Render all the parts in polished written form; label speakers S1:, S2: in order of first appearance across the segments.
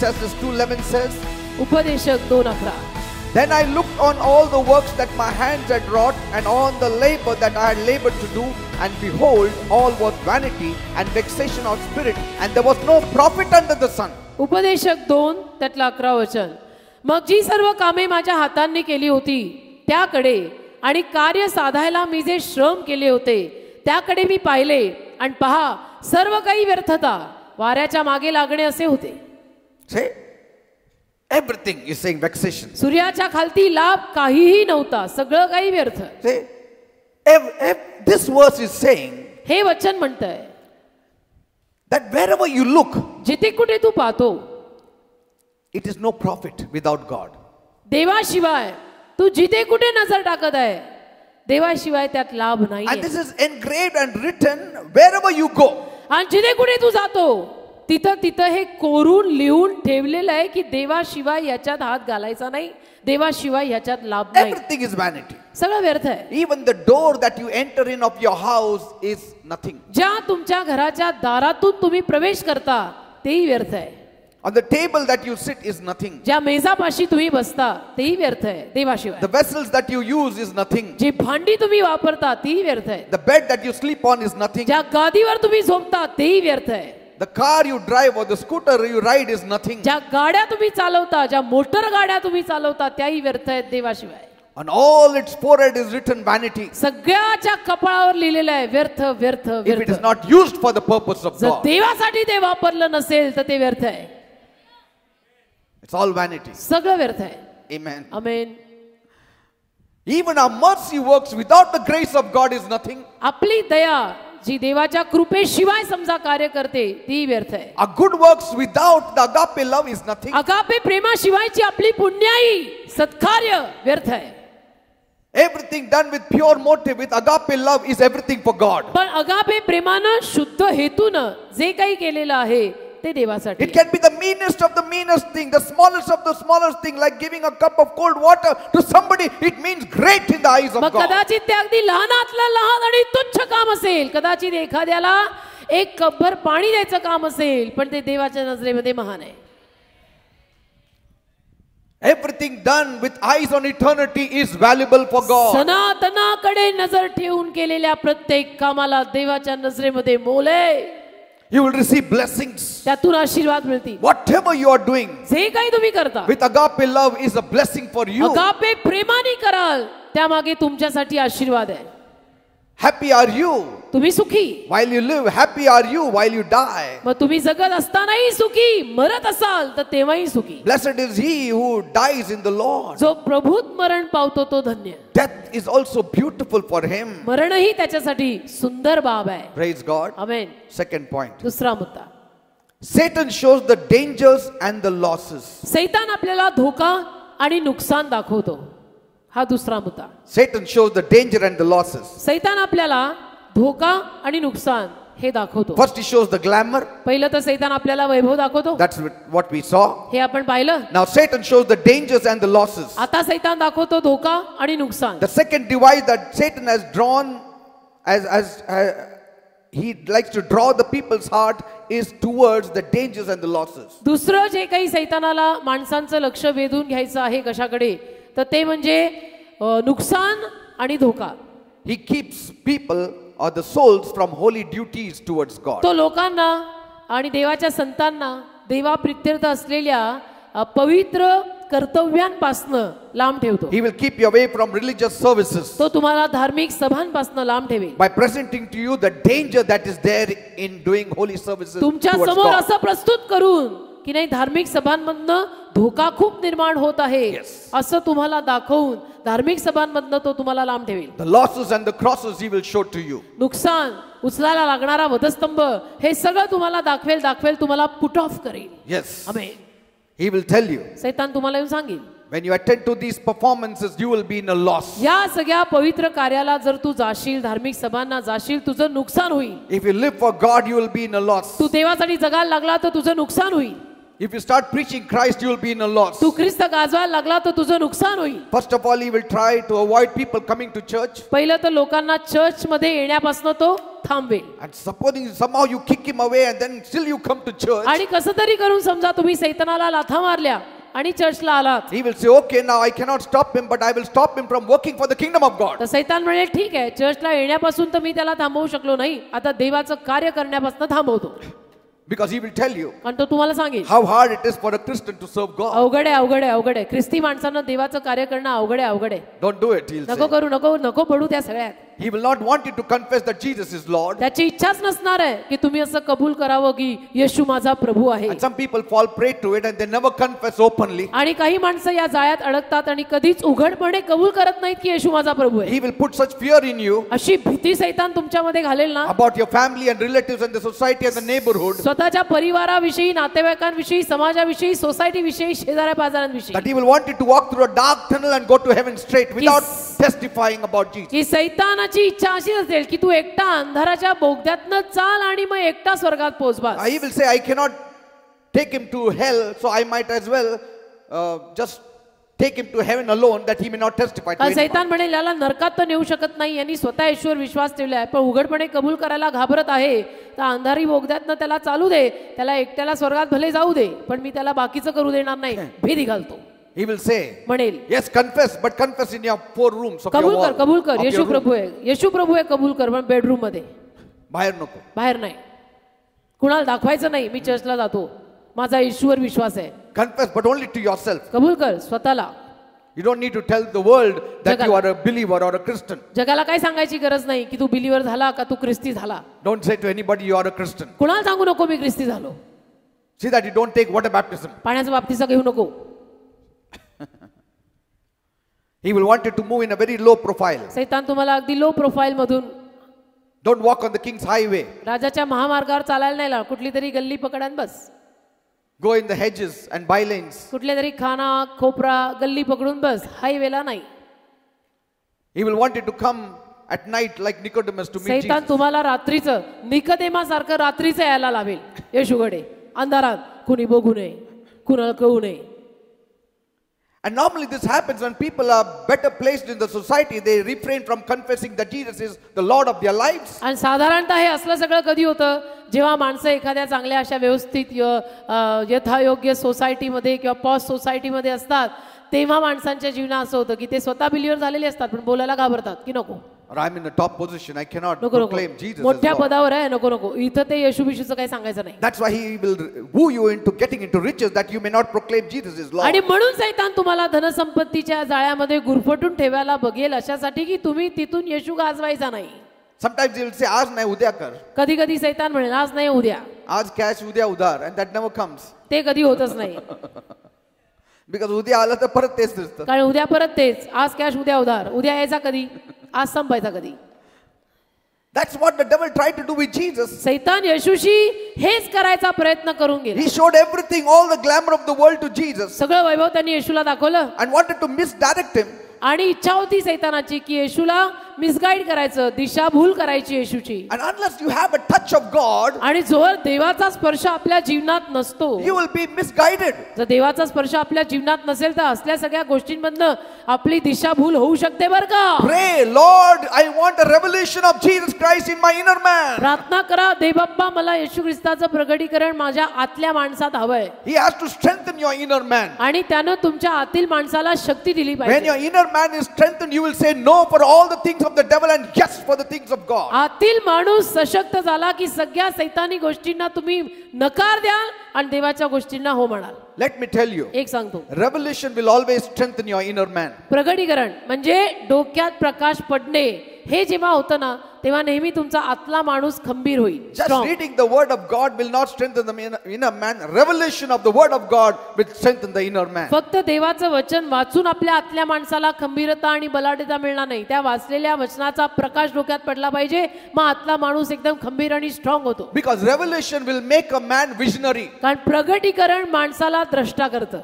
S1: Ecclesiastes 2:11 says,
S2: उपदेशक 2:11.
S1: Then I looked on all the works that my hands had wrought, and on the labor that I had labored to do, and behold, all was vanity and vexation of spirit, and there was no profit under the sun.
S2: उपदेशक 2 त्यातलं 11 वचन. मग जी सर्व कामे माझ्या हातांनी केली होती त्याकडे आणि कार्य साधायला मी जे श्रम केले होते त्याकडे मी पाहिले, आणि पहा सर्व काही व्यर्थता, वाऱ्याच्या मागे लागणे असे होते.
S1: Say, everything is saying vexation.
S2: सूर्याच्या खालती लाभ काहीही नव्हता, सगळं काही व्यर्थ.
S1: Say, this verse is saying
S2: हे वचन म्हणतंय
S1: that wherever you look,
S2: जिथे कुठे तू पाहतो,
S1: it is no profit without God.
S2: देवाशिवाय तू जिथे कुठे नजर टाकत आहे, देवाशिवाय त्यात लाभ नाही.
S1: And this is engraved and written wherever you go.
S2: आणि जिथे कुठे तू जातो तिथं तिथं हे कोरून लिहून ठेवलेलं आहे की देवाशिवाय याच्यात हात घालायचा नाही, देवाशिवाय याच्यात लाभ नाही.
S1: Everything is vanity.
S2: सगळं व्यर्थ आहे.
S1: Even the door that you enter in of your house is nothing.
S2: ज्या तुमच्या घराच्या दारातून तुम्ही प्रवेश करता तेही व्यर्थ आहे.
S1: On the table that you sit is nothing.
S2: ज्या मेजापाशी तुम्ही बसता तेही व्यर्थ आहे देवाशिवाय.
S1: The vessels that you use is nothing.
S2: जी भांडी तुम्ही वापरता तीही व्यर्थ आहे.
S1: The bed that you sleep on is nothing.
S2: ज्या गादीवर तुम्ही झोपता तेही व्यर्थ आहे.
S1: The car you drive or the scooter you ride is nothing.
S2: ज्या गाड्या तुम्ही चालवता, ज्या मोटर गाड्या तुम्ही चालवता त्याही व्यर्थ आहेत देवाशिवाय.
S1: On all its forehead is written vanity.
S2: सगळ्याच्या कपाळावर लिहिलेलं आहे व्यर्थ व्यर्थ
S1: If it
S2: व्यर्थ.
S1: is not used for the purpose of
S2: जर
S1: God,
S2: देवासाठी ते वापरलं नसेल तर ते व्यर्थ आहे.
S1: it's all vanity.
S2: सगळं व्यर्थ आहे.
S1: Amen.
S2: Amen.
S1: Even our mercy works without the grace of God is nothing.
S2: आपली दया जी देवाच्या कृपेशिवाय समजा कार्य करते ती व्यर्थ आहे.
S1: Our good works without the agape love is nothing.
S2: Agape प्रेमाशिवायची आपली पुण्याई सत्कार्य व्यर्थ आहे.
S1: Everything done with pure motive, with agape love, is everything for God.
S2: पण अगापे प्रेमानं शुद्ध हेतूनं जे काही केलेलं आहे ते देवासाठी.
S1: It can be the meanest of the meanest thing, the smallest of the smallest thing, like giving a cup of cold water to somebody. It means great in the eyes of
S2: मग
S1: God.
S2: कदाचित ते अगदी लहानातलं लहान आणि तुच्छ काम असेल, कदाचित एखाद्याला एक कपभर पाणी द्यायचं काम असेल, पण ते देवाच्या नजरेमध्ये महान आहे.
S1: Everything done with eyes on eternity is valuable for God.
S2: सनातनाकडे नजर ठेवून केलेल्या प्रत्येक कामाला देवाच्या नजरेमध्ये मोल आहे.
S1: You will receive blessings.
S2: त्यातून आशीर्वाद मिळतील.
S1: Whatever you are doing
S2: जे काही तुम्ही करता
S1: with agape love is a blessing for you.
S2: Agape प्रेमाने कराल त्यामागे तुमच्यासाठी आशीर्वाद आहे.
S1: Happy are you
S2: तुम्ही सुखी
S1: while you live. Happy are you while you die.
S2: मग तुम्ही जगत असतानाही सुखी, मरत असाल तर तेव्हाही सुखी.
S1: Blessed is he who dies in the Lord.
S2: जो प्रभूत मरण पावतो तो धन्य.
S1: Death is also beautiful for him.
S2: मरणही त्याच्यासाठी सुंदर बाब आहे.
S1: Praise God.
S2: आमेन.
S1: Second point.
S2: दुसरा मुद्दा,
S1: Satan shows the dangers and the losses.
S2: सैतान आपल्याला धोका आणि नुकसान दाखवतो. हा दुसरा मुद्दा.
S1: Satan shows the danger and the losses.
S2: सैतान आपल्याला धोका आणि नुकसान हे दाखवतो.
S1: First he shows the glamour.
S2: पहिलं तर सैतान आपल्याला वैभव दाखवतो.
S1: That's what we saw.
S2: हे आपण पाहिलं.
S1: Now Satan shows the dangers and the losses.
S2: आता सैतान दाखवतो धोका आणि नुकसान.
S1: The second device that Satan has drawn as he likes to draw the people's heart is towards the dangers and the losses.
S2: दुसरं जे काही सैतानाला माणसांचं लक्ष वेधून घ्यायचं आहे कशाकडे, तर ते म्हणजे नुकसान आणि धोका.
S1: He keeps people or the souls from holy duties towards God.
S2: तो लोकांना आणि देवाच्या संतांना देवाप्रित्यर्थ असलेल्या पवित्र कर्तव्यांपासनं लांब ठेवतो.
S1: He will keep you away from religious services
S2: तो तुम्हाला धार्मिक सभांपासनं लांब ठेवेल.
S1: by presenting to you the danger that is there in doing holy services
S2: तुमच्या
S1: towards
S2: समोर
S1: God.
S2: असं प्रस्तुत करून की नाही धार्मिक सभांमधनं धोका खूप निर्माण होत आहे असं तुम्हाला दाखवून धार्मिक सभांमधनं तो तुम्हाला लांब ठेवेल.
S1: The losses and the crosses he will show to you.
S2: नुकसान, उचलायला लागणारा वधस्तंभ हे सगळं तुम्हाला दाखवेल तुम्हाला पुट ऑफ करेल.
S1: Yes.
S2: Amen.
S1: He will tell you.
S2: सैतान तुम्हाला येऊन सांगेल
S1: When you attend to these performances, you will be in a loss.
S2: या सगळ्या पवित्र कार्याला जर तू जाशील, धार्मिक सभांना जाशील, तुझं नुकसान होईल.
S1: If you live for God, you will be in a loss.
S2: तू देवासाठी जगायला लागला तर तुझं नुकसान होईल.
S1: If you start preaching Christ, you will be in a loss.
S2: तू ख्रिस्त गाजवायला लागला तर तुझं नुकसान होईल.
S1: First of all, he will try to avoid people coming to church.
S2: पहिलं तर लोकांना चर्च मध्ये येण्यापासून तो थांबवेल.
S1: And supposing somehow you kick him away and then still you come to church.
S2: आणि कसं तरी करून समजा तुम्ही सैतानाला लाथा मारल्या आणि चर्चला आलात.
S1: He will say, okay, now I cannot stop him, but I will stop him from working for the kingdom of God.
S2: तर सैतान म्हणेल ठीक आहे, चर्चला येण्यापासून तर मी त्याला थांबवू शकलो नाही, आता देवाचं कार्य करण्यापासून थांबवतो.
S1: Because he will tell you
S2: कारण तो तुम्हाला सांगेल
S1: how hard it is for a Christian to serve God.
S2: अवघड आहे, अवघड आहे, अवघड आहे. ख्रिस्ती माणसानं देवाचं कार्य करणं अवघड आहे, अवघड आहे.
S1: Don't do it, he'll
S2: नको
S1: say.
S2: करू, नको नको पडू त्या सगळ्यात.
S1: He will not want you to confess that Jesus is Lord.
S2: त्याची इच्छाच नसणार आहे की तुम्ही असं कबूल करावं की येशू माझा प्रभू आहे.
S1: And some people fall prey to it and they never confess openly.
S2: आणि काही माणसं या जाळ्यात अडकतात आणि कधीच उघडपणे कबूल करत नाहीत की येशू माझा प्रभू आहे.
S1: He will put such fear in you
S2: अशी भीती सैतान तुमच्यामध्ये घालेल ना,
S1: about your family and relatives and the society and the neighborhood,
S2: स्वतःच्या परिवाराविषयी, नातेवाईकांविषयी, समाजाविषयी, सोसायटीविषयी, शेजाऱ्या पाजारांविषयी,
S1: that he will want you to walk through a dark tunnel and go to heaven straight without testifying about Jesus.
S2: की सैतानाची इच्छा अशी असेल की तू एकटा अंधाराच्या बोगद्यातनं चाल आणि मग एकटा स्वर्गात पोहोचवा.
S1: He will say, I cannot take him to hell, so I might as well just take him to heaven alone, that he may not testify to anyone.
S2: सैतान म्हणेल याला नरकात तर नेऊ शकत नाही, यांनी स्वतः ईश्वर विश्वास ठेवला आहे, पण उघडपणे कबूल करायला घाबरत आहे, तर अंधारी बोगद्यातनं त्याला चालू दे, त्याला एकट्याला स्वर्गात भले जाऊ दे, पण मी त्याला बाकीचं करू देणार नाही, भीती घालतो.
S1: He will say,
S2: म्हणेल
S1: yes, confess, but confess in your 4 rooms of your
S2: कबूल
S1: wall.
S2: कर, कबूल कर,
S1: of
S2: येशू
S1: your room.
S2: प्रभू आहे, येशू प्रभू आहे, कबूल कर, पण बेडरूम मध्ये,
S1: बाहेर नको.
S2: बाहेर नाही. कुणाला दाखवायचं नाही मी चर्चला जातो, माझा ईश्वर विश्वास आहे.
S1: Confess, but only to yourself.
S2: कबूल कर स्वतःला.
S1: You don't need to tell the world that you are a believer or a Christian.
S2: जगाला काय सांगायची गरज नाही की तू बिलीवर झाला का तू ख्रिस्ती झाला.
S1: Don't say to anybody you are a Christian.
S2: कुणाला सांगू नको मी ख्रिस्ती झालो.
S1: See that you don't take water baptism.
S2: पाण्याचा बाप्तिस्मा घेऊ नको.
S1: He will want you to move in a very low profile.
S2: सैतान तुम्हाला अगदी लो प्रोफाईल मधून,
S1: Don't walk on the king's highway.
S2: राजाच्या महामार्गावर चालायला नाही लाव, कुठली तरी गल्ली पकडून बस,
S1: Go in the hedges and by lanes.
S2: कुठल्या तरी खाना खोपरा गल्ली पकडून बस, हायवेला नाही.
S1: He will want you to come at night like Nicodemus to meet
S2: सैतान
S1: Jesus.
S2: तुम्हाला रात्रीचं निकोदेमासारखं रात्रीचं यायला लावेल येशूकडे, अंधारात, कुणी बघू नये, कुणाला कळू नये.
S1: And normally this happens when people are better placed in the society. They refrain from confessing that Jesus is the Lord of their lives.
S2: आणि साधारणतः हे असलं सगळं कधी होतं जेव्हा माणसं एखाद्या चांगल्या अशा व्यवस्थित यथायोग्य सोसायटीमध्ये किंवा पॉस्ट सोसायटीमध्ये असतात, तेव्हा माणसांच्या जीवनात असं होतं की ते स्वतः बिलीवर झालेले असतात पण बोलायला घाबरतात की नको,
S1: Or I'm in the top position. I cannot
S2: नको नको,
S1: proclaim Jesus as
S2: मोठ्या
S1: Lord.
S2: पदावर आहे, नको नको, इथं ते येशू बिशूचं काही सांगायचं नाही.
S1: That's why he will woo you into getting into riches, that you may not proclaim Jesus is Lord.
S2: आणि म्हणून सैतान तुम्हाला धनसंपत्तीच्या जाळ्यामध्ये गुरफटून ठेवायला बघेल, अशासाठी की तुम्ही तिथून येशू गाजवायचा नाही.
S1: Sometimes he will say, आज नाही उद्या कर.
S2: कधी कधी सैतान म्हणेल आज नाही उद्या,
S1: आज cash उद्या उधार, and that never comes.
S2: ते कधी होतच नाही.
S1: Because उद्या आलं तर परत तेच दिसतं.
S2: कारण उद्या परत तेच, आज कॅश उद्या उधार, उद्या यायचा कधी, आज संपायचा कधी.
S1: That's what the devil tried to do with Jesus.
S2: सैतान येशूशी हेच करायचा प्रयत्न करून गेला.
S1: He showed everything, all the glamour of the world to Jesus,
S2: सगळं वैभव त्यांनी येशूला दाखवलं
S1: and wanted to misdirect him.
S2: आणि इच्छा होती सैतानाची की येशूला मिसगाईड करायचं, दिशाभूल करायची येशूची.
S1: And unless you have a touch of God,
S2: आणि जोवर देवाचा स्पर्श आपल्या जीवनात नसतो,
S1: you will be misguided.
S2: जर देवाचा स्पर्श आपल्या जीवनात नसेल तर असल्या सगळ्या गोष्टींमधनं आपली दिशाभूल होऊ शकते बरं का.
S1: Pray, Lord, I want a revelation of Jesus Christ in my inner man.
S2: प्रार्थना करा, देवबाप्पा मला येशू ख्रिस्ताचं प्रगटीकरण माझ्या आतल्या माणसात हवंय.
S1: He has to strengthen your inner man.
S2: आणि त्यानं तुमच्या आतील माणसाला शक्ती दिली
S1: When
S2: पाहिजे.
S1: your inner man is strengthened, you will say no for all the things of the devil and yes for the things of God.
S2: आतील माणूस सशक्त झाला की सगळ्या सैतानी गोष्टींना तुम्ही नकार द्याल आणि देवाच्या गोष्टींना हो म्हणाल.
S1: Let me tell you,
S2: एक सांगतो,
S1: revelation will always strengthen your inner man.
S2: प्रगटीकरण म्हणजे डोक्यात प्रकाश पडणे, हे जेव्हा होतं ना तेव्हा नेहमी तुमचा आतला माणूस खंबीर होईल.
S1: Just
S2: Strong.
S1: reading the word of God will not strengthen the inner man. Revelation of the word of God will strengthen the inner man.
S2: फक्त देवाचं वचन वाचून आपल्या आतल्या माणसाला खंबीरता आणि बलाढ्यता मिळणार नाही. त्या वाचलेल्या वचनाचा प्रकाश डोक्यात पडला पाहिजे, मग आतला माणूस एकदम खंबीर आणि स्ट्रॉंग होतो.
S1: Because revelation will make a man visionary.
S2: कारण प्रगटीकरण माणसाला द्रष्टा करतं.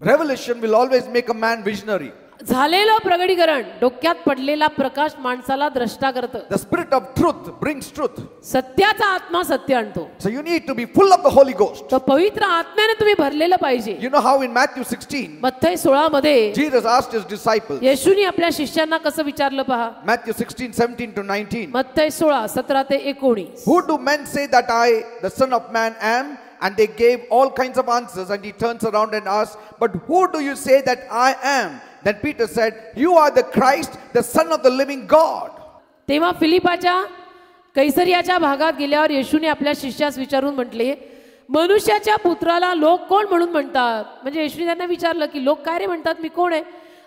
S1: Revelation will always make a man visionary.
S2: झालेलं प्रगटीकरण डोक्यात पडलेला प्रकाश माणसाला द्रष्टा करतं.
S1: The spirit of truth brings truth.
S2: सत्याचा आत्मा सत्य आणतो.
S1: So you need to be full of the Holy Ghost.
S2: तर पवित्र आत्म्याने तुम्ही भरलेलं पाहिजे.
S1: You know how in Matthew 16,
S2: मत्थई 16 मध्ये
S1: Jesus asked his disciples,
S2: येशूनी आपल्या शिष्यांना कसं विचारलं पहा.
S1: Matthew 16, 17 to 19.
S2: मत्थई 16 17 ते 19.
S1: Who do men say that I, the Son of Man, am? And they gave all kinds of answers. And he turns around and asks, but who do you say that I am? Then Peter said, you are the Christ, the Son of the living God.
S2: तेव्हा फिलिपाच्या कैसरियाच्या भागात गेल्यावर येशूने आपल्या शिष्यास विचारून म्हटले, मनुष्याच्या पुत्राला लोक कोण म्हणून म्हणतात? म्हणजे येशूने त्यांना विचारलं की लोक काय रे म्हणतात, मी कोण आहे?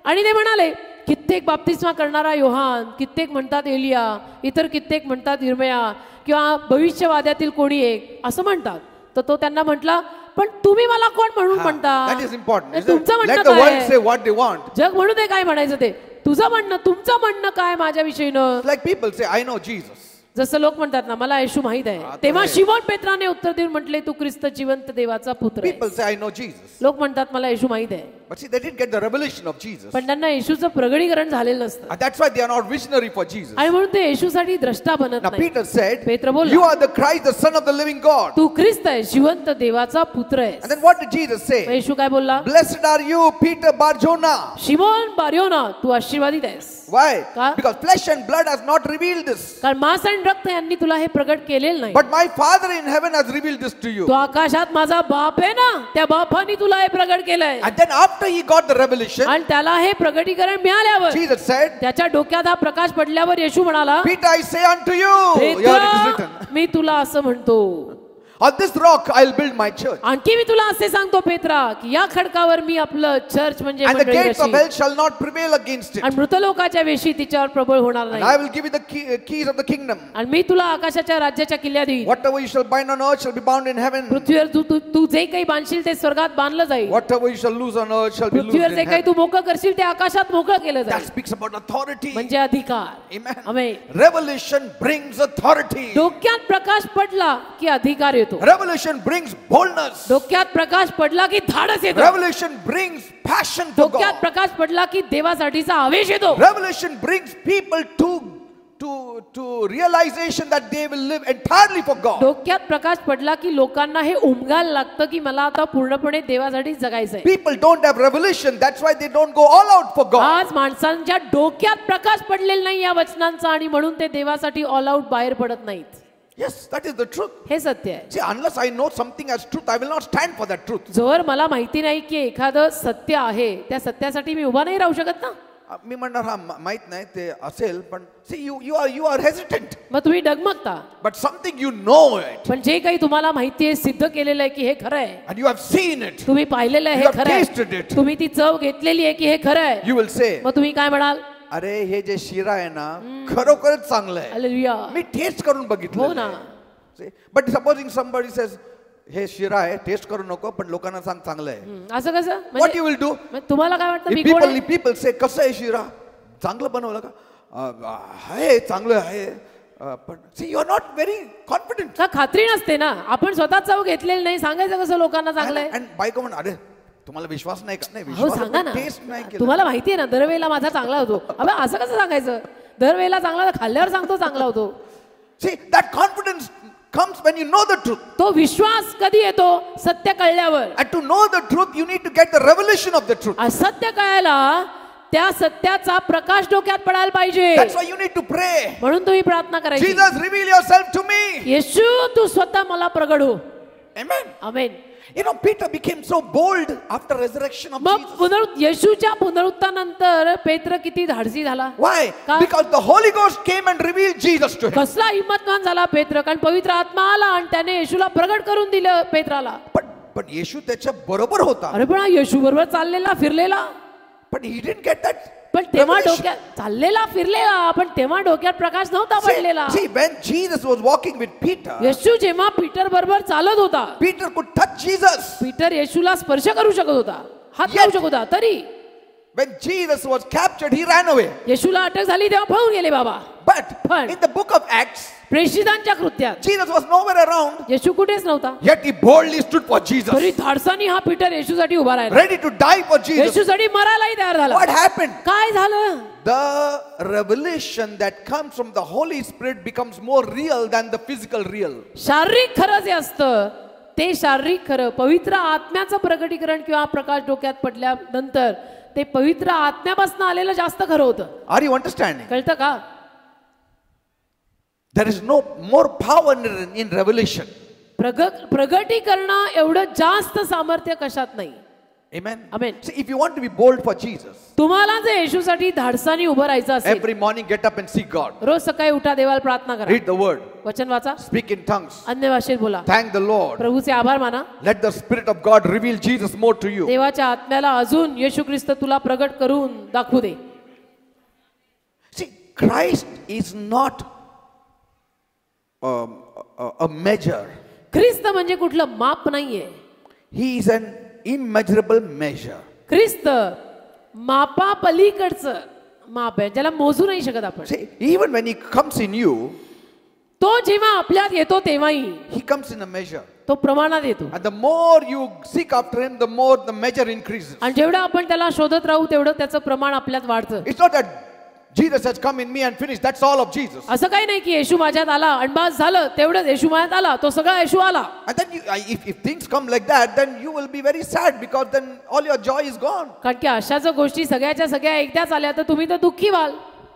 S2: आणि ते म्हणाले, कित्येक बाप्तिस्मा करणारा योहान, कित्येक म्हणतात एलिया, इतर कित्येक म्हणतात इर्मया किंवा भविष्यवाद्यातील कोणी एक असं म्हणतात. तर तो त्यांना म्हटला, पण तुम्ही मला कोण म्हणून म्हणता?
S1: That is important.
S2: तुमचं म्हणणं
S1: Let the
S2: काय?
S1: world say what they want.
S2: जग म्हणू दे काय म्हणायचं ते. तुझं म्हणणं, तुमचं म्हणणं काय माझ्या विषयीनं?
S1: Like people say, I know Jesus.
S2: जसं लोक म्हणतात ना, मला येशू माहित आहे. तेव्हा शिमोन पेत्राने उत्तर देऊन म्हटले, तू ख्रिस्त जिवंत देवाचा पुत्र
S1: People
S2: आहेस.
S1: say, I know Jesus.
S2: लोक म्हणतात मला येशू माहित आहे,
S1: But see, they didn't get the revelation of Jesus.
S2: पण त्यांना येशूचं प्रगटीकरण झालेलं नसतं.
S1: And that's why they are not visionary for Jesus.
S2: आणि म्हणून ते येशूसाठी द्रष्टा बनत
S1: Now
S2: नाही.
S1: Peter said,
S2: पेत्र बोलला,
S1: you are the Christ, the Son of the living God.
S2: तू ख्रिस्त आहे, जिवंत देवाचा पुत्र आहेस.
S1: And then what did Jesus say?
S2: येशू काय बोलला?
S1: Blessed are you, Peter Bar-Jonah.
S2: Simon बारयोना, तू आशीर्वादित आहेस.
S1: Why?
S2: का?
S1: Because flesh and blood has not revealed this.
S2: कारण मांस आणि रक्त यांनी तुला हे प्रगट केलेलं नाही.
S1: But my Father in heaven has revealed this to you.
S2: तो आकाशात माझा बाप आहे ना, त्या बापाने तुला हे प्रगट केलंय.
S1: And then after he got the revelation,
S2: आणि त्याला हे प्रगटीकरण मिळाल्यावर,
S1: Jesus said,
S2: त्याच्या डोक्यात हा प्रकाश पडल्यावर येशू म्हणाला,
S1: Peter, I say unto you, here it is
S2: Petra,
S1: written,
S2: मी तुला असं म्हणतो,
S1: on this rock I'll build my church.
S2: आणखी मी तुला असे सांगतो पेत्रा, की या खडकावर मी आपलं चर्च म्हणजे
S1: And the
S2: मंडळी
S1: gates of
S2: Rachin.
S1: hell shall not prevail against it.
S2: आणि मृतलोकाच्या वेशी तिच्यावर प्रबळ होणार
S1: And I
S2: नाही.
S1: will give you the keys of the kingdom.
S2: आणि मी तुला आकाशाच्या राज्याच्या किल्ल्या देईन.
S1: Whatever you shall bind on earth shall be bound in heaven.
S2: पृथ्वीवर तू जे काही बांधशील ते स्वर्गात बांधलं जाईल.
S1: Whatever you shall loose on earth shall be loosed
S2: पृथ्वीवर
S1: in
S2: जे काही
S1: heaven.
S2: तू मोकळं करशील ते आकाशात मोकळं केलं
S1: That
S2: जाईल.
S1: speaks about authority.
S2: म्हणजे अधिकार.
S1: Amen.
S2: आमेन.
S1: Revelation brings authority.
S2: डोक्यात प्रकाश पडला की अधिकार येतो.
S1: Revelation brings boldness.
S2: डोक्यात प्रकाश पडला की धाडस येतो.
S1: Revelation brings passion for
S2: डोक्यात
S1: God.
S2: प्रकाश पडला की देवासाठीचा आवेश येतो.
S1: Revelation brings people to realization that they will live entirely for God.
S2: डोक्यात प्रकाश पडला की लोकांना हे उमगायला लागतं की मला आता पूर्णपणे देवासाठी जगायचंय.
S1: People don't have revelation. That's why they don't go all out for God.
S2: आज माणसांच्या डोक्यात प्रकाश पडलेला नाही या वचनांचा, आणि म्हणून ते देवासाठी ऑल आउट बाहेर पडत नाहीत.
S1: Yes, that is the truth.
S2: हे सत्य आहे.
S1: See, unless I know something as truth, I will not stand for that truth.
S2: जोवर मला माहिती नाही की एखादं सत्य आहे, त्या सत्यासाठी मी उभा नाही राहू शकत ना.
S1: मी म्हणणार हा माहित नाही ते असेल, पण see you are hesitant.
S2: मग तुम्ही डगमगता.
S1: But something you know it.
S2: पण जे काही तुम्हाला माहिती आहे, सिद्ध केलेलं आहे की हे खरं आहे,
S1: And you have seen it.
S2: तुम्ही पाहिलेलं आहे
S1: You
S2: हे
S1: have
S2: खरं
S1: tasted
S2: आहे,
S1: it.
S2: तुम्ही ती चव घेतलेली आहे की हे खरं आहे,
S1: You will say,
S2: मग तुम्ही काय म्हणाल?
S1: अरे हे जे शिरा आहे ना खरोखरच चांगलं आहे.
S2: हालेलुया.
S1: मी टेस्ट करून बघितलं.
S2: हो ना.
S1: But supposing somebody says हे शिरा आहे, टेस्ट करू नको, पण लोकांना सांग चांगलं आहे.
S2: असं कसं?
S1: What you will do?
S2: म्हणजे तुम्हाला काय वाटतं मी कोण आहे?
S1: People say कसं आहे शिरा? चांगलं बनवलं का? आहे चांगलं आहे. पण see you are not very confident.
S2: का खात्री नसते ना, आपण स्वतः चव घेतलेली नाही, सांगायचं कसं लोकांना चांगलं आहे?
S1: And बायको म्हण, अरे तुम्हाला विश्वास नाही का? नाही,
S2: हो सांगा ना,
S1: टेस्ट नाही केलं.
S2: तुम्हाला माहिती आहे ना दरवेळेला माझा चांगला होतो. अबे असं कसं सांगायचं? दरवेळेला चांगला खाल्ल्यावर सांगतो चांगला होतो.
S1: See, that confidence comes when you know the truth.
S2: तो विश्वास कधी येतो? सत्य कळल्यावर.
S1: And to know the truth, you need to get the revelation of the truth.
S2: असत्य कळायला त्या सत्याचा प्रकाश डोक्यात पडायला पाहिजे.
S1: That's why you need to pray.
S2: म्हणून तुम्ही प्रार्थना करायची,
S1: Jesus, reveal yourself to me.
S2: येशू तू स्वतः मला प्रगट हो.
S1: Amen.
S2: Amen.
S1: You know, Peter became so bold after resurrection of
S2: मग
S1: Jesus.
S2: येशूच्या पुनरुत्थानानंतर पेत्र किती धाडसी झाला.
S1: Why?
S2: का?
S1: Because the Holy Ghost came and revealed Jesus to him.
S2: कसला हिम्मतवान झाला पेत्र, कारण पवित्र आत्मा आला आणि त्याने येशूला प्रगट करून दिलं पेत्राला.
S1: पण येशू त्याच्या बरोबर होता.
S2: अरे पण हा येशू बरोबर चाललेला फिरलेला,
S1: But he didn't get that.
S2: पण तेव्हा डोक्यात चाललेला फिरलेला, पण तेव्हा डोक्यात प्रकाश नव्हता पडलेला.
S1: See, when Jesus was walking with Peter,
S2: येशू जेव्हा पीटर बरोबर चालत होता,
S1: Peter could touch Jesus.
S2: Peter येशूला स्पर्श करू शकत होता, हात लावू शकत होता. तरी
S1: When Jesus was captured, he ran away.
S2: येशूला अटक झाली तेव्हा पळून गेले बाबा.
S1: But in the book of Acts,
S2: प्रेषितांच्या कृत्यात
S1: Jesus was nowhere around.
S2: येशू कुठेच नव्हता,
S1: Yet he boldly stood for Jesus,
S2: तरी धाडसानी हा पीटर येशूसाठी उभा राहिला,
S1: ready to die for Jesus.
S2: येशूसाठी मरायलाही तयार झाला.
S1: What happened?
S2: काय झालं?
S1: The revelation that comes from the Holy Spirit becomes more real than the physical real.
S2: शारीरिक खरं जे असतं ते शारीरिक खरं, पवित्र आत्म्याचं प्रकटीकरण किंवा प्रकाश डोक्यात पडल्यानंतर ते पवित्र आत्म्यापासून आलेलं जास्त खरं होतं.
S1: Are you understanding?
S2: कळतं का?
S1: There is no more power in revelation.
S2: प्रगटीकरण एवढं जास्त सामर्थ्य कशात नाही.
S1: Amen.
S2: Amen.
S1: See, if you want to be bold for Jesus,
S2: तुम्हाला जर येशूसाठी धाडसानी उभं राहायचं असेल,
S1: every morning get up and seek God.
S2: रोज सकाळी उठा, देवाला प्रार्थना करा,
S1: Read the word.
S2: वचन वाचा,
S1: Speak in tongues.
S2: अन्य भाषेत बोला,
S1: Thank the Lord.
S2: प्रभूचे आभार माना.
S1: Let the Spirit of God reveal Jesus more to you.
S2: देवाच्या आत्म्याला अजून येशू ख्रिस्त तुला प्रगट करून दाखवू दे.
S1: See, Christ is not a measure.
S2: ख्रिस्त म्हणजे कुठलं माप नाहीये.
S1: He is an immeasurable measure.
S2: ख्रिस्त मापा पलीकडचं माप आहे, ज्याला मोजू नाही शकत आपण.
S1: See, even when he comes in you,
S2: तो जेव्हा आपल्यात येतो तेव्हाही
S1: he comes in a measure.
S2: तो प्रमाणात येतो.
S1: And the more you seek after him, the more the measure increases.
S2: आणि जेवढं आपण त्याला शोधत राहू तेवढं त्याचं प्रमाण आपल्यात वाढतं.
S1: It's not that Jesus has come in me and finished. That's all of Jesus.
S2: असं काही नाही की येशू माझ्यात आला आणि बस झालं तेवढंच, येशू माझ्यात आला तो सगळा येशू आला.
S1: And then if things come like that, then you will be very sad because then all your joy is gone.
S2: कारण की अशाच गोष्टी सगळ्याच्या सगळ्या एकदाच आल्या तर तुम्ही तर दुःखी व्हाल.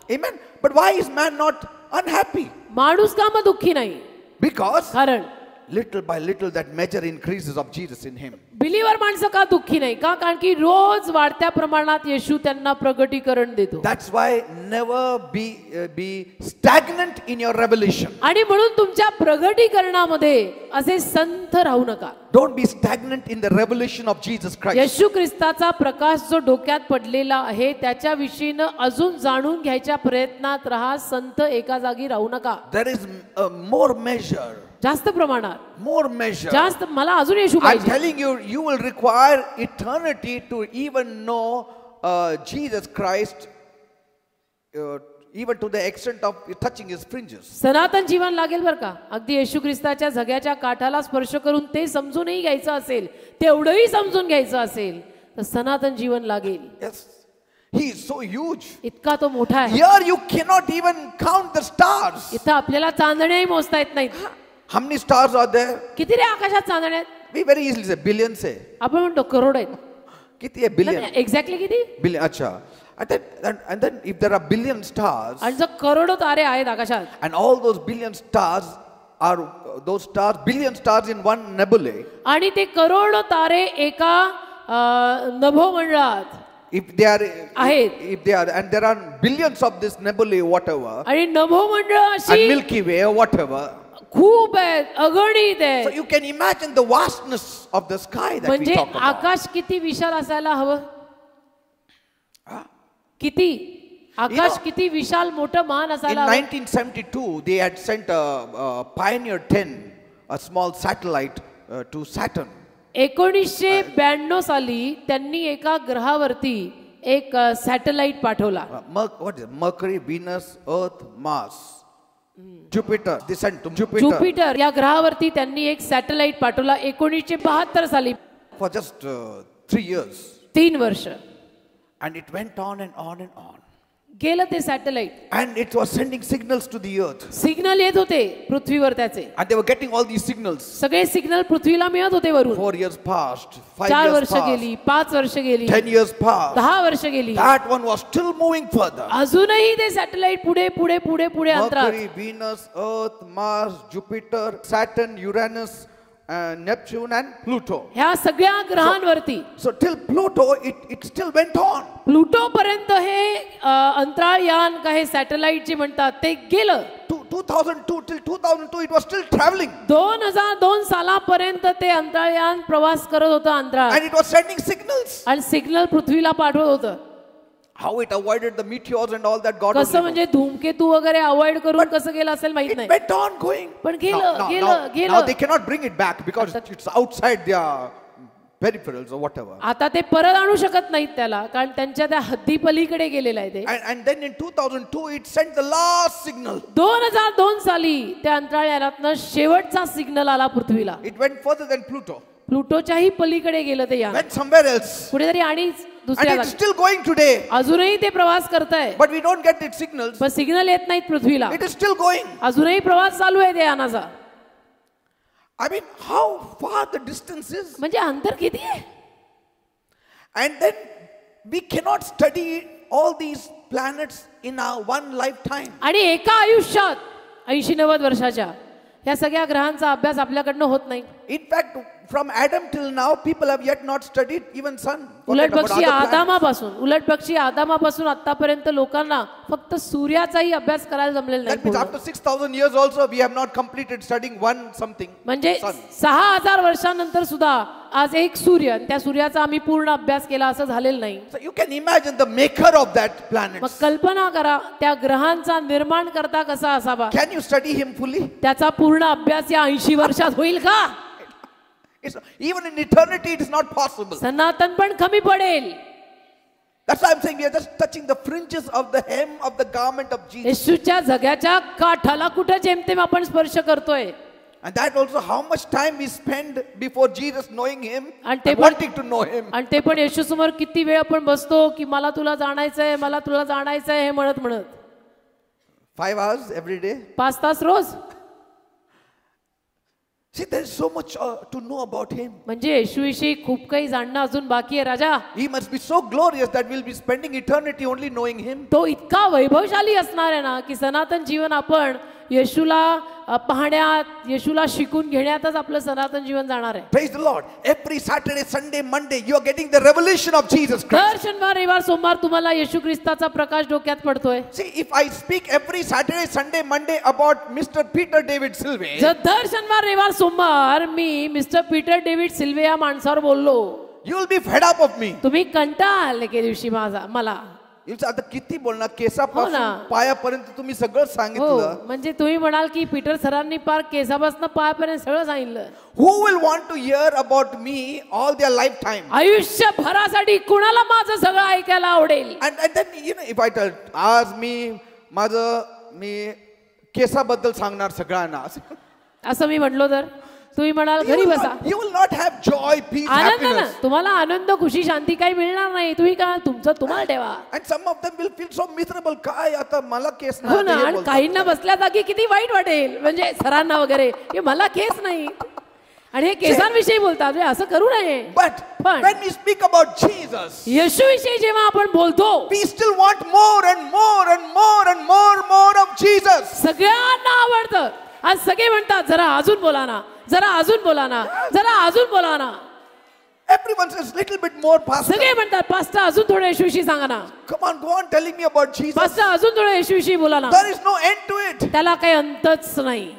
S1: Amen. But why is man not unhappy?
S2: माणूस का मग दुःखी नाही?
S1: Because
S2: कारण
S1: little by little that measure increases of Jesus in him.
S2: Believer माणसं का दुःखी नाही? का? कारण की रोज वाढत्या प्रमाणात येशू त्यांना प्रगटीकरण देतो.
S1: That's why never be stagnant in your revelation.
S2: आणि म्हणून तुमच्या प्रगटीकरणामध्ये असे संथ राहू नका.
S1: Don't be stagnant in the revelation of Jesus Christ.
S2: येशू ख्रिस्ताचा प्रकाश जो डोक्यात पडलेला आहे त्याच्या विषयीनं अजून जाणून घ्यायच्या प्रयत्नात राहा. संत एका जागी राहू नका.
S1: There is more measure.
S2: जास्त प्रमाणात
S1: More measure.
S2: जास्त मला अजून येशू
S1: I'm
S2: पाहिजे.
S1: telling you, you will require eternity to even know Jesus Christ, even to the extent of touching his fringes.
S2: सनातन जीवन लागेल बरं का. अगदी येशू ख्रिस्ताच्या झग्याच्या काठाला स्पर्श करून ते समजूनही घ्यायचं असेल, तेवढंही समजून घ्यायचं असेल तर सनातन जीवन लागेल.
S1: Yes. He is so huge.
S2: इतका तो मोठा आहे.
S1: Here you cannot even count the stars.
S2: इथं आपल्याला चांदण्याही मोजता येत नाहीत.
S1: How many stars are there?
S2: किती रे आकाशात चांदण्या आहेत?
S1: We very easily say billions say.
S2: आपण म्हणतो करोड आहेत.
S1: किती आहे billion?
S2: एक्झॅक्टली किती?
S1: Billion. अच्छा. And then if there are billion stars,
S2: आणि जर करोडो तारे आहेत आकाशात
S1: and all those billion stars are billion stars in one nebulae.
S2: आणि ते करोडो तारे एका नभोमंडळात
S1: If they are,
S2: आहेत
S1: and there are billions of this nebulae, whatever,
S2: आणि नभोमंडळ
S1: and
S2: अशी
S1: Milky Way, or whatever.
S2: खूप आहेत, अगणित
S1: So
S2: आहेत.
S1: you can imagine the vastness of the sky that we
S2: म्हणजे
S1: talk about.
S2: आकाश किती विशाल असायला हवं. किती आकाश किती विशाल मोठं महान
S1: In
S2: असायला हवं.
S1: 1972, they had sent a Pioneer 10, a small satellite to Saturn.
S2: 1992 साली त्यांनी एका ग्रहावरती एक सॅटेलाइट पाठवला.
S1: What is it? Mercury, Venus, Earth, Mars, Jupiter. They sent to Jupiter
S2: Jupiter या ग्रहावरती त्यांनी एक सॅटेलाइट पाठवला 1972 साली.
S1: for just 3 years.
S2: 3 वर्ष
S1: And it went on and on and on.
S2: गेलं ते satellite.
S1: And it was sending signals to the earth.
S2: Signal येत होते पृथ्वीवर त्याचे.
S1: And they were getting all these signals.
S2: सगळे सिग्नल पृथ्वीला मिळत होते वरून.
S1: 4 years passed, 5
S2: 4
S1: years
S2: वर्ष
S1: passed,
S2: गेली, 5 वर्ष गेली,
S1: 10 years passed.
S2: 10 वर्ष गेली.
S1: That one was still moving further.
S2: अजूनही ते सॅटेलाइट पुढे पुढे पुढे पुढे अंतरात.
S1: Mercury, Venus, Earth, Mars, Jupiter, Saturn, Uranus, Neptune and Pluto.
S2: ह्या सगळ्या ग्रहांवरती
S1: So till Pluto, it still went on.
S2: Pluto पर्यंत हे अंतराळयान का हे सॅटेलाइट जे म्हणतात ते गेलं.
S1: 2002 till 2002, it was still traveling.
S2: 2002 सालापर्यंत ते अंतराळयान प्रवास करत होतं अंतराळ.
S1: And it was sending signals.
S2: आणि सिग्नल पृथ्वीला पाठवत होतं.
S1: How it avoided the meteors and all that, God only
S2: कसं
S1: knows.
S2: म्हणजे धूमकेतू वगैरे अवॉइड करून कसं गेलं असेल माहित
S1: It
S2: नाही.
S1: went on going.
S2: पण गेलं
S1: Now
S2: गेलं
S1: they
S2: गेलं.
S1: cannot bring it back because it's outside their peripherals or whatever.
S2: आता ते परत आणू शकत नाहीत त्याला, कारण त्यांच्या त्या हद्दी पलीकडे गेलेलं आहे ते.
S1: And then in 2002 it sent the last signal.
S2: 2002 साली त्या अंतराळ यानातनं शेवटचा सिग्नल आला पृथ्वीला.
S1: It went further than Pluto.
S2: प्लुटोच्याही पलीकडे गेलं ते यान.
S1: Went somewhere else.
S2: कुठेतरी आणि दुसऱ्या
S1: And it's still going today.
S2: अजूनही ते प्रवास करताय,
S1: But we don't get its signals.
S2: पण सिग्नल येत नाहीत पृथ्वीला.
S1: It is still going.
S2: अजूनही प्रवास चालू आहे त्या यानाचा.
S1: I mean, how far the distance is.
S2: म्हणजे अंतर किती आहे.
S1: And then we cannot study all these planets in our one lifetime.
S2: आणि एका आयुष्यात 80-90 वर्षाच्या या सगळ्या ग्रहांचा अभ्यास आपल्याकडनं होत नाही.
S1: In fact, from Adam till now, people have yet not studied even sun.
S2: उलटपक्षी आदामापासून आतापर्यंत लोकांना फक्त सूर्याचाही अभ्यास करायला जमलेला
S1: That means
S2: नाही.
S1: after 6,000 years also, we have not completed studying one something.
S2: म्हणजे
S1: sun.
S2: 6000 वर्षांनंतर सुद्धा आज एक सूर्य आणि त्या सूर्याचा आम्ही पूर्ण अभ्यास केला असं झालेलं नाही.
S1: So you can imagine the maker of that planet.
S2: मग कल्पना करा त्या ग्रहांचा निर्माण करता कसा असावा.
S1: Can you study him fully?
S2: त्याचा पूर्ण अभ्यास या 80 वर्षात होईल का.
S1: Even in eternity it is not possible.
S2: सनातन पण कमी पडेल.
S1: That's why I'm saying we are just touching the fringes of the hem of the garment of Jesus.
S2: येशूच्या जगाच्या काठाला कुठे जेमतेम आपण स्पर्श करतोय.
S1: And that also how much time we spend before Jesus knowing him
S2: and
S1: wanting to know him.
S2: आणि ते पण येशू समोर किती वेळ आपण बसतो की मला तुला जाणायचंय, मला तुला जाणायचंय हे म्हणत
S1: 5 hours every day.
S2: 5 तास रोज.
S1: See, there is so much to know about him.
S2: म्हणजे येशूविषयी खूप काही जाणणं अजून बाकी आहे राजा.
S1: He must be so glorious that we'll be spending eternity only knowing him.
S2: तो इतका वैभवशाली असणार आहे ना की सनातन जीवन आपण येशूला पाहण्यात, येशूला शिकून घेण्यातच आपलं सनातन जीवन जाणार आहे.
S1: Praise the Lord. Every Saturday, Sunday, Monday, you are getting the revelation of Jesus Christ.
S2: दर शनिवार, रविवार, सोमवार तुम्हाला येशू ख्रिस्ताचा प्रकाश डोक्यात पडतोय.
S1: See, if I speak every Saturday, Sunday, Monday about Mr. Peter David Silve,
S2: जर दर शनिवार, रविवार, सोमवार मी मिस्टर पीटर डेव्हिड सिल्वे या माणसावर बोललो,
S1: you will be fed up of me.
S2: तुम्ही कंटाळाल एके दिवशी मला.
S1: आता किती बोलणार, केसापासून पायापर्यंत तुम्ही सगळं सांगितलं.
S2: म्हणजे तुम्ही म्हणाल की पीटर सरांनी पार केसापासून पायापर्यंत सगळं सांगितलं.
S1: Who will want to hear about me all their lifetime?
S2: आयुष्यभरासाठी कुणाला माझं सगळं ऐकायला आवडेल.
S1: And then you know, if I tell आज मी केसाबद्दल सांगणार सगळ्यांना
S2: असं मी म्हटलो तर तुम्ही म्हणाल घरी बसा.
S1: You will not have joy, peace, happiness.
S2: तुम्हाला आनंद, खुशी, शांती काही मिळणार नाही. तुम्ही काय तुमचं तुम्हाला ठेवा.
S1: And some of them will feel so miserable. काय आता मला केस
S2: नाही. हो ना. आणि काहींना बसल्या जागी किती वाईट वाटेल, म्हणजे सरांना वगैरे की मला केस नाही आणि हे केसांविषयी बोलतात. असं करू नये.
S1: But when we speak about Jesus,
S2: येशूविषयी जेव्हा आपण बोलतो,
S1: we still want more and more and more and more of Jesus.
S2: सगळ्यांना आवडतं. आज सगळे म्हणतात जरा अजून बोला ना, जरा अजून बोला ना, जरा अजून बोला ना.
S1: Everyone says little bit more, pastor.
S2: सगळे म्हणतात पास्टर अजून थोडं येशूविषयी सांगा ना.
S1: Come on, go on telling me about Jesus.
S2: Pastor अजून थोडं येशूविषयी बोला ना.
S1: There is no end to it.
S2: त्याला काही अंतच नाही.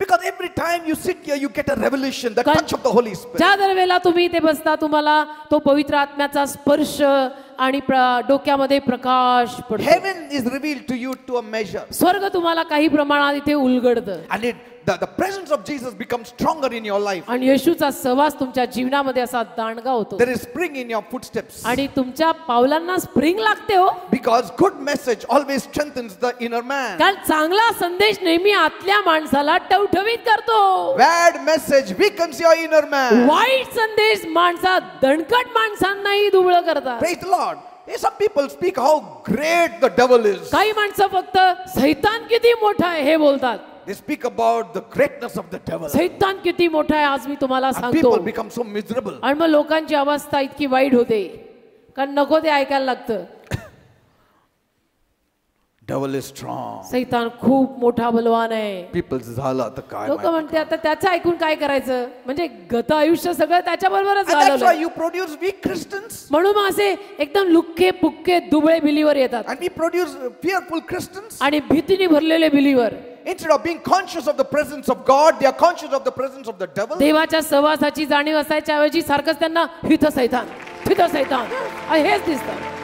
S1: Because every time you sit here, you get a revelation, the touch of the Holy Spirit.
S2: ज्या दरवेळेला तुम्ही इथे बसता तुम्हाला तो पवित्र आत्म्याचा स्पर्श आणि डोक्यामध्ये प्रकाश पडतो.
S1: Heaven is revealed to you to a measure.
S2: स्वर्ग तुम्हाला काही प्रमाणात इथे उलगडतं.
S1: And the presence of Jesus becomes stronger in your life.
S2: आणि येशूचा सहवास तुमच्या जीवनामध्ये असा दांडगा होतो.
S1: There is spring in your footsteps.
S2: आणि तुमच्या पावलांना स्प्रिंग लागते हो.
S1: Because good message always strengthens the inner man.
S2: कारण चांगला संदेश नेहमी आतल्या माणसाला टवटवीत करतो.
S1: Bad message weakens your inner man.
S2: वाईट संदेश दणकट माणसांनाही दुबळं करतात.
S1: Praise the Lord. Some people speak how great the devil is.
S2: काही माणसं फक्त सैतान किती मोठा आहे हे बोलतात.
S1: They speak about the greatness of the devil.
S2: सैतान किती मोठा आहे आज मी तुम्हाला सांगतो.
S1: People become so miserable.
S2: आणि मग लोकांची अवस्था इतकी वाईट होते कारण नको ते ऐकायला लागतं.
S1: Devil is strong.
S2: सैतान खूप मोठा बलवान आहे.
S1: People झालं तर काय.
S2: लोक म्हणते आता त्याचं ऐकून काय करायचं, म्हणजे गत आयुष्य सगळं त्याच्याबरोबरच
S1: घालवलं. That's why
S2: घालवलं.
S1: you produce weak Christians.
S2: म्हणून मग असे एकदम लुक्के पुक्के दुबळे बिलीवर येतात
S1: And we produce fearful Christians.
S2: आणि भीतीने भरलेले believer.
S1: Instead of being conscious of the presence of God, they are conscious of the presence of the devil.
S2: देवाच्या सहवासाची जाणीव असायच्या ऐवजी सारखंच त्यांना हिथं सैतान, तिथं सैतान हेच दिसतं.